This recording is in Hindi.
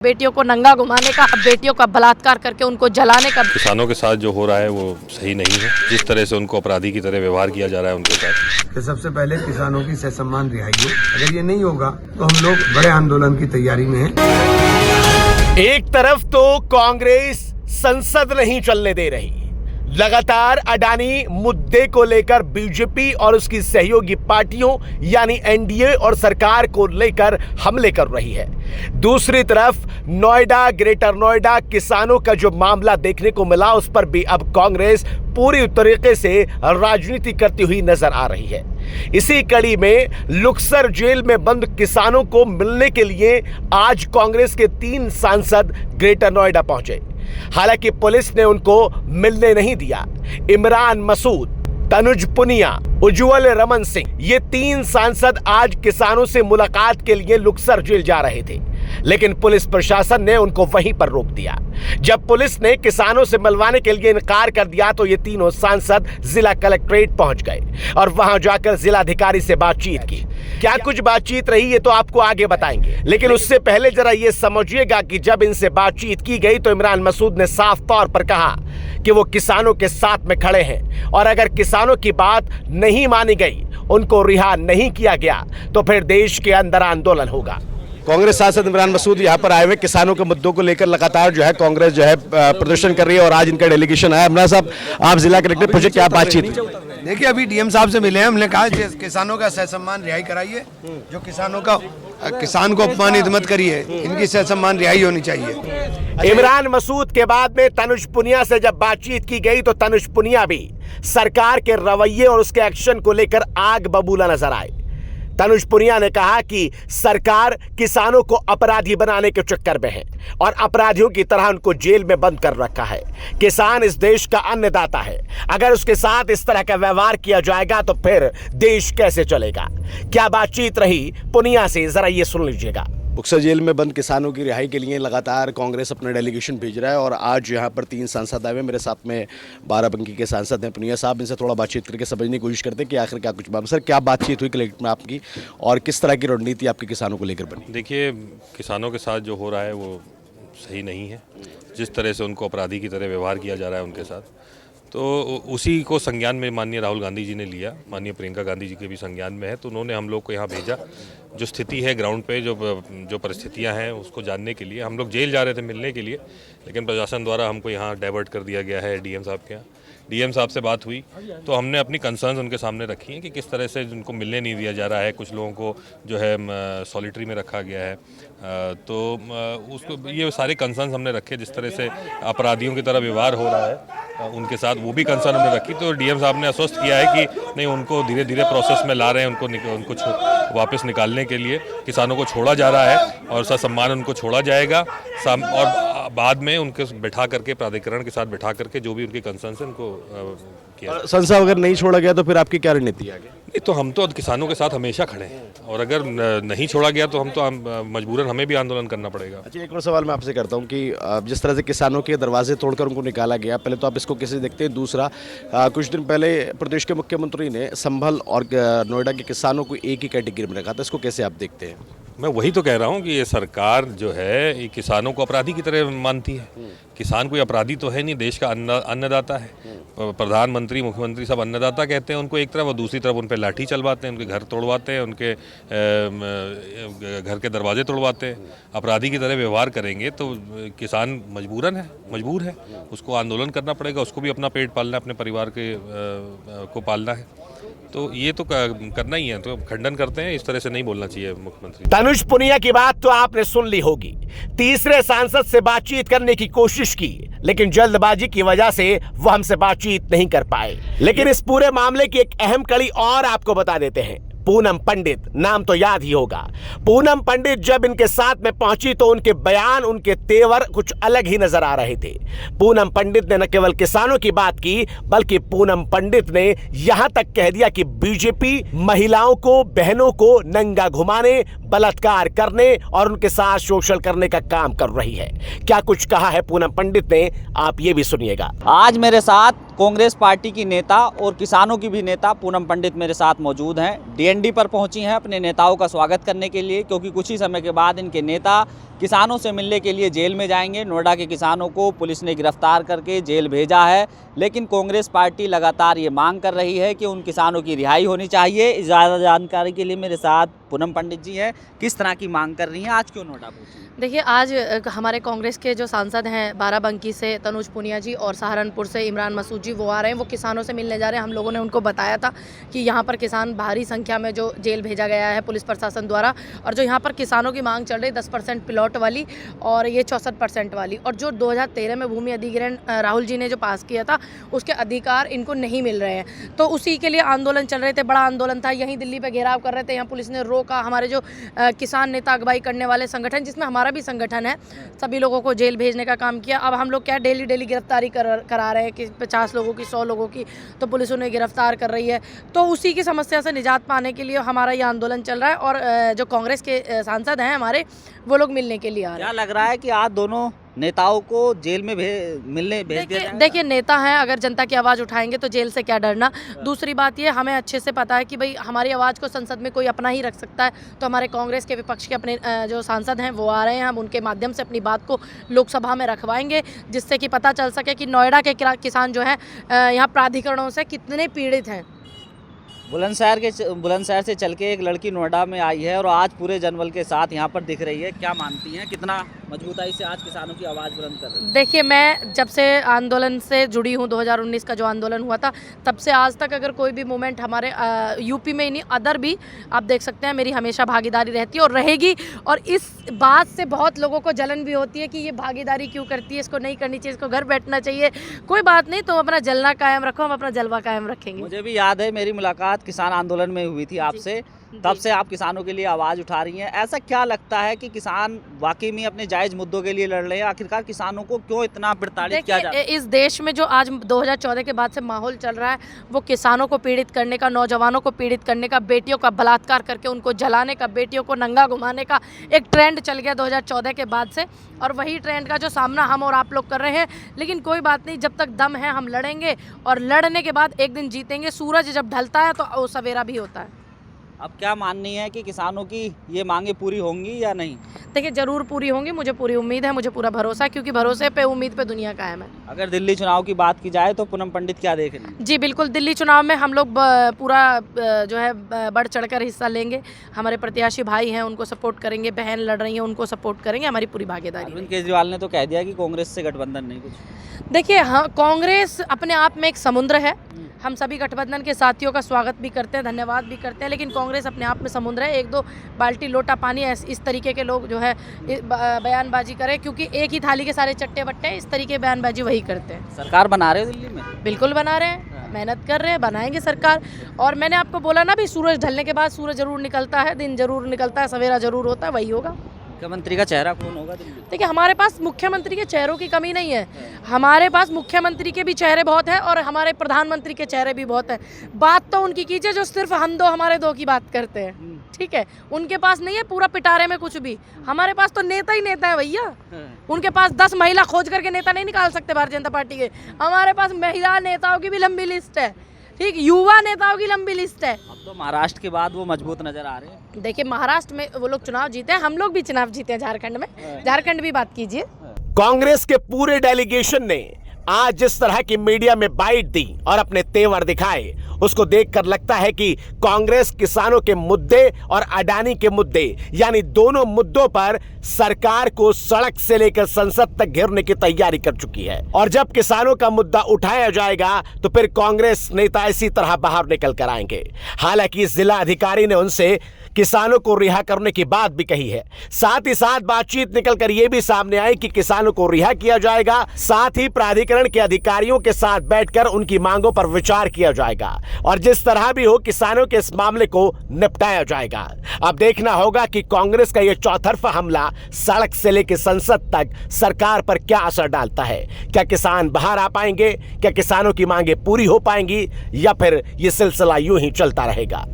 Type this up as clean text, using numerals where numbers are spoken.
बेटियों को नंगा घुमाने का, बेटियों का बलात्कार करके उनको जलाने का। किसानों के साथ जो हो रहा है वो सही नहीं है। जिस तरह से उनको अपराधी की तरह व्यवहार किया जा रहा है उनके साथ, तो सबसे पहले किसानों की ससम्मान रिहाई हो। अगर ये नहीं होगा तो हम लोग बड़े आंदोलन की तैयारी में हैं। एक तरफ तो कांग्रेस संसद नहीं चलने दे रही, लगातार अडानी मुद्दे को लेकर बीजेपी और उसकी सहयोगी पार्टियों यानी एनडीए और सरकार को लेकर हमले कर रही है। दूसरी तरफ नोएडा, ग्रेटर नोएडा किसानों का जो मामला देखने को मिला, उस पर भी अब कांग्रेस पूरी तरीके से राजनीति करती हुई नजर आ रही है। इसी कड़ी में लुक्सर जेल में बंद किसानों को मिलने के लिए आज कांग्रेस के 3 सांसद ग्रेटर नोएडा पहुंचे। हालांकि पुलिस ने उनको मिलने नहीं दिया। इमरान मसूद, तनुज पुनिया, उज्जवल रमन सिंह, ये 3 सांसद आज किसानों से मुलाकात के लिए लुक्सर जेल जा रहे थे, लेकिन पुलिस प्रशासन ने उनको वहीं पर रोक दिया। जब पुलिस ने किसानों से मिलवाने के लिए इनकार कर दिया तो ये तीनों सांसद जिला कलेक्ट्रेट पहुंच गए और वहां जाकर जिलाधिकारी से बातचीत की। क्या कुछ बातचीत रही ये तो आपको आगे बताएंगे, लेकिन उससे पहले जरा ये समझिएगा कि जब इनसे बातचीत की गई तो इमरान मसूद ने साफ तौर पर कहा कि वो किसानों के साथ में खड़े हैं और अगर किसानों की बात नहीं मानी गई, उनको रिहा नहीं किया गया तो फिर देश के अंदर आंदोलन होगा। कांग्रेस सांसद इमरान मसूद यहाँ पर आए हुए किसानों के मुद्दों को लेकर लगातार जो है कांग्रेस जो है प्रदर्शन कर रही है और आज इनका डेलीगेशन आया। इमरान साहब, आप जिला कलेक्टर पहुंचे, क्या बातचीत? देखिए, अभी डीएम साहब से मिले हैं, हमने कहा किसानों का सहसम्मान रिहाई कराइए। जो किसान को अपमानित मत करिए, इनकी सहसम्मान रिहाई होनी चाहिए। इमरान मसूद के बाद में तनुज पुनिया से जब बातचीत की गई तो तनुज पुनिया भी सरकार के रवैये और उसके एक्शन को लेकर आग बबूला नजर आए। तनुज पुनिया ने कहा कि सरकार किसानों को अपराधी बनाने के चक्कर में है और अपराधियों की तरह उनको जेल में बंद कर रखा है। किसान इस देश का अन्नदाता है, अगर उसके साथ इस तरह का व्यवहार किया जाएगा तो फिर देश कैसे चलेगा? क्या बातचीत रही पुनिया से, जरा ये सुन लीजिएगा। बक्सर जेल में बंद किसानों की रिहाई के लिए लगातार कांग्रेस अपना डेलीगेशन भेज रहा है और आज यहाँ पर 3 सांसद आए हुए। मेरे साथ में बाराबंकी के सांसद हैं पुनिया साहब। इनसे थोड़ा बातचीत करके समझने की कोशिश करते हैं कि आखिर क्या कुछ बात। सर, क्या बातचीत हुई कलेक्टर में आपकी और किस तरह की रणनीति आपके किसानों को लेकर बनी? देखिए, किसानों के साथ जो हो रहा है वो सही नहीं है। जिस तरह से उनको अपराधी की तरह व्यवहार किया जा रहा है उनके साथ, तो उसी को संज्ञान में माननीय राहुल गांधी जी ने लिया, माननीय प्रियंका गांधी जी के भी संज्ञान में है, तो उन्होंने हम लोग को यहाँ भेजा। जो स्थिति है ग्राउंड पे, जो परिस्थितियाँ हैं उसको जानने के लिए हम लोग जेल जा रहे थे मिलने के लिए, लेकिन प्रशासन द्वारा हमको यहाँ डाइवर्ट कर दिया गया है डीएम साहब के यहाँ। डीएम साहब से बात हुई तो हमने अपनी कंसर्न्स उनके सामने रखी हैं कि किस तरह से उनको मिलने नहीं दिया जा रहा है। कुछ लोगों को जो है सॉलिटरी में रखा गया है, तो उसको ये सारे कंसर्न्स हमने रखे। जिस तरह से अपराधियों की तरह व्यवहार हो रहा है उनके साथ, वो भी कंसर्न हमने रखी। तो डीएम साहब ने आश्वस्त किया है कि नहीं, उनको धीरे धीरे प्रोसेस में ला रहे हैं, उनको वापस निकालने के लिए किसानों को छोड़ा जा रहा है और ससम्मान उनको छोड़ा जाएगा और बाद में उनके बैठा करके प्राधिकरण के साथ बैठा करके जो भी उनके कंसर्न है उनको किया। संसद अगर नहीं छोड़ा गया तो फिर आपकी क्या रणनीति है आगे? नहीं, तो हम तो किसानों के साथ हमेशा खड़े हैं और अगर नहीं छोड़ा गया तो हम तो मजबूरन हमें भी आंदोलन करना पड़ेगा। अच्छा, एक और सवाल मैं आपसे करता हूं कि जिस तरह से किसानों के दरवाजे तोड़कर उनको निकाला गया, पहले तो आप इसको कैसे देखते हैं? दूसरा, कुछ दिन पहले प्रदेश के मुख्यमंत्री ने संभल और नोएडा के किसानों को एक ही कैटेगरी में रखा था, इसको कैसे आप देखते हैं? मैं वही तो कह रहा हूँ कि ये सरकार जो है ये किसानों को अपराधी की तरह मानती है। किसान कोई अपराधी तो है नहीं, देश का अन्नदाता है। प्रधानमंत्री, मुख्यमंत्री सब अन्नदाता कहते हैं उनको एक तरफ, और दूसरी तरफ उन पर लाठी चलवाते हैं, उनके घर तोड़वाते हैं, उनके घर के दरवाजे तोड़वाते हैं। अपराधी की तरह व्यवहार करेंगे तो किसान मजबूर है, उसको आंदोलन करना पड़ेगा, उसको भी अपना पेट पालना है, अपने परिवार को पालना है, तो ये तो करना ही है। तो खंडन करते हैं, इस तरह से नहीं बोलना चाहिए मुख्यमंत्री। तनुज पुनिया की बात तो आपने सुन ली होगी। तीसरे सांसद से बातचीत करने की कोशिश की, लेकिन जल्दबाजी की वजह से वो हमसे बातचीत नहीं कर पाए। लेकिन इस पूरे मामले की एक अहम कड़ी और आपको बता देते हैं। पूनम पंडित, नाम तो याद ही होगा। पूनम पंडित जब इनके साथ में पहुंची तो उनके बयान, उनके तेवर कुछ अलग ही नजर आ रहे थे। पूनम पंडित ने न केवल किसानों की बात की, बल्कि पूनम पंडित ने यहां तक कह दिया कि बीजेपी महिलाओं को, बहनों को नंगा घुमाने, बलात्कार करने और उनके साथ शोषण करने का काम कर रही है। क्या कुछ कहा है पूनम पंडित ने, आप ये भी सुनिएगा। आज मेरे साथ कांग्रेस पार्टी की नेता और किसानों की भी नेता पूनम पंडित मेरे साथ मौजूद हैं। डीएनडी पर पहुंची हैं अपने नेताओं का स्वागत करने के लिए, क्योंकि कुछ ही समय के बाद इनके नेता किसानों से मिलने के लिए जेल में जाएंगे। नोएडा के किसानों को पुलिस ने गिरफ्तार करके जेल भेजा है, लेकिन कांग्रेस पार्टी लगातार ये मांग कर रही है कि उन किसानों की रिहाई होनी चाहिए। ज़्यादा जानकारी के लिए मेरे साथ पूनम पंडित जी हैं। किस तरह की मांग कर रही हैं, आज क्यों नोएडा पहुंची? देखिए, आज हमारे कांग्रेस के जो सांसद हैं बाराबंकी से तनुज पुनिया जी और सहारनपुर से इमरान मसूद जी, वो आ रहे हैं। वो किसानों से मिलने जा रहे हैं। हम लोगों ने उनको बताया था कि यहाँ पर किसान भारी संख्या में जो जेल भेजा गया है पुलिस प्रशासन द्वारा, और जो यहाँ पर किसानों की मांग चल रही 10% प्लॉट वाली और ये 64% वाली, और जो 2013 में भूमि अधिग्रहण राहुल जी ने जो पास किया था उसके अधिकार इनको नहीं मिल रहे हैं। तो उसी के लिए आंदोलन चल रहे थे, बड़ा आंदोलन था। यहीं दिल्ली पे घेराव कर रहे थे, यहाँ पुलिस ने रोका। हमारे जो किसान नेता अगुवाई करने वाले संगठन, जिसमें हमारा भी संगठन है, सभी लोगों को जेल भेजने का काम किया। अब हम लोग क्या डेली गिरफ्तारी करा रहे हैं कि 50 लोगों की, 100 लोगों की, तो पुलिस उन्हें गिरफ्तार कर रही है। तो उसी की समस्या से निजात पाने के लिए हमारा ये आंदोलन चल रहा है, और जो कांग्रेस के सांसद हैं हमारे, वो लोग मिलने के लिए आ रहे हैं। क्या लग रहा है कि आज दोनों नेताओं को जेल में मिलने भेज दिया जाएगा? देखिए, नेता हैं, अगर जनता की आवाज़ उठाएंगे तो जेल से क्या डरना। दूसरी बात ये, हमें अच्छे से पता है कि भाई हमारी आवाज़ को संसद में कोई अपना ही रख सकता है। तो हमारे कांग्रेस के विपक्ष के अपने जो सांसद हैं वो आ रहे हैं। हम उनके माध्यम से अपनी बात को लोकसभा में रखवाएंगे, जिससे कि पता चल सके कि नोएडा के किसान जो हैं यहाँ प्राधिकरणों से कितने पीड़ित हैं। बुलंदशहर से चल के एक लड़की नोएडा में आई है और आज पूरे जनबल के साथ यहाँ पर दिख रही है। क्या मानती हैं, कितना मजबूताई से आज किसानों की आवाज़ बुलंद कर रही है? देखिए, मैं जब से आंदोलन से जुड़ी हूँ, 2019 का जो आंदोलन हुआ था, तब से आज तक अगर कोई भी मूवमेंट हमारे यूपी में ही नहीं, अदर भी आप देख सकते हैं, मेरी हमेशा भागीदारी रहती है और रहेगी। और इस बात से बहुत लोगों को जलन भी होती है कि ये भागीदारी क्यों करती है, इसको नहीं करनी चाहिए, इसको घर बैठना चाहिए। कोई बात नहीं, तुम अपना जलना कायम रखो, हम अपना जलवा कायम रखेंगे। मुझे भी याद है, मेरी मुलाकात किसान आंदोलन में हुई थी आपसे, तब से आप किसानों के लिए आवाज़ उठा रही हैं। ऐसा क्या लगता है कि किसान वाकई में अपने जायज़ मुद्दों के लिए लड़ रहे हैं? आखिरकार किसानों को क्यों इतना प्रताड़ित किया जाता है? इस देश में जो आज 2014 के बाद से माहौल चल रहा है, वो किसानों को पीड़ित करने का, नौजवानों को पीड़ित करने का, बेटियों का बलात्कार करके उनको जलाने का, बेटियों को नंगा घुमाने का एक ट्रेंड चल गया 2014 के बाद से, और वही ट्रेंड का जो सामना हम और आप लोग कर रहे हैं। लेकिन कोई बात नहीं, जब तक दम है हम लड़ेंगे, और लड़ने के बाद एक दिन जीतेंगे। सूरज जब ढलता है तो सवेरा भी होता है। अब क्या माननी है कि किसानों की ये मांगे पूरी होंगी या नहीं? देखिए, ज़रूर पूरी होंगी, मुझे पूरी उम्मीद है, मुझे पूरा भरोसा है, क्योंकि भरोसे पे, उम्मीद पे दुनिया कायम है। अगर दिल्ली चुनाव की बात की जाए तो पूनम पंडित क्या देख रही हैं? जी बिल्कुल, दिल्ली चुनाव में हम लोग पूरा जो है बढ़ चढ़कर हिस्सा लेंगे। हमारे प्रत्याशी भाई हैं, उनको सपोर्ट करेंगे, बहन लड़ रही हैं, उनको सपोर्ट करेंगे, हमारी पूरी भागीदारी। अरविंद केजरीवाल ने तो कह दिया कि कांग्रेस से गठबंधन नहीं कुछ। देखिए, हाँ, कांग्रेस अपने आप में एक समुद्र है। हम सभी गठबंधन के साथियों का स्वागत भी करते हैं, धन्यवाद भी करते हैं, लेकिन कांग्रेस अपने आप में समुद्र है। एक दो बाल्टी लोटा पानी इस तरीके के लोग जो है बयानबाजी करें, क्योंकि एक ही थाली के सारे चट्टे बट्टे, इस तरीके बयानबाजी वही करते हैं। सरकार बना रहे हो दिल्ली में? बिल्कुल बना रहे हैं, मेहनत कर रहे हैं, बनाएंगे सरकार। और मैंने आपको बोला ना भी, सूरज ढलने के बाद सूरज जरूर निकलता है, दिन जरूर निकलता है, सवेरा जरूर होता है, वही होगा। मुख्यमंत्री का चेहरा कौन होगा दिल्ली? देखिए, हमारे पास मुख्यमंत्री के चेहरों की कमी नहीं है। हमारे पास मुख्यमंत्री के भी चेहरे बहुत हैं और हमारे प्रधानमंत्री के चेहरे भी बहुत हैं। बात तो उनकी कीजिए जो सिर्फ हम दो, हमारे दो की बात करते हैं, ठीक है? उनके पास नहीं है पूरा पिटारे में कुछ भी। हमारे पास तो नेता ही नेता है भैया। उनके पास 10 महिला खोज करके नेता नहीं निकाल सकते भारतीय जनता पार्टी के। हमारे पास महिला नेताओं की भी लंबी लिस्ट है, ठीक, युवा नेताओं की लंबी लिस्ट है। अब तो महाराष्ट्र के बाद वो मजबूत नजर आ रहे हैं। देखिए, महाराष्ट्र में वो लोग चुनाव जीते हैं, हम लोग भी चुनाव जीते हैं झारखंड में। झारखंड भी बात कीजिए। कांग्रेस के पूरे डेलीगेशन ने आज जिस तरह की मीडिया में बाइट दी और अपने तेवर दिखाए, उसको देखकर लगता है कि कांग्रेस किसानों के मुद्दे और अडानी के मुद्दे, यानी दोनों मुद्दों पर सरकार को सड़क से लेकर संसद तक घेरने की तैयारी कर चुकी है। और जब किसानों का मुद्दा उठाया जाएगा तो फिर कांग्रेस नेता इसी तरह बाहर निकल कर आएंगे। हालांकि जिला अधिकारी ने उनसे किसानों को रिहा करने की बात भी कही है। साथ ही साथ बातचीत निकलकर यह भी सामने आई कि किसानों को रिहा किया जाएगा, साथ ही प्राधिकरण के अधिकारियों के साथ बैठकर उनकी मांगों पर विचार किया जाएगा और जिस तरह भी हो किसानों के इस मामले को निपटाया जाएगा। अब देखना होगा कि कांग्रेस का यह चौतरफा हमला सड़क से लेकर संसद तक सरकार पर क्या असर डालता है। क्या किसान बाहर आ पाएंगे? क्या किसानों की मांगे पूरी हो पाएंगी या फिर यह सिलसिला यूं ही चलता रहेगा?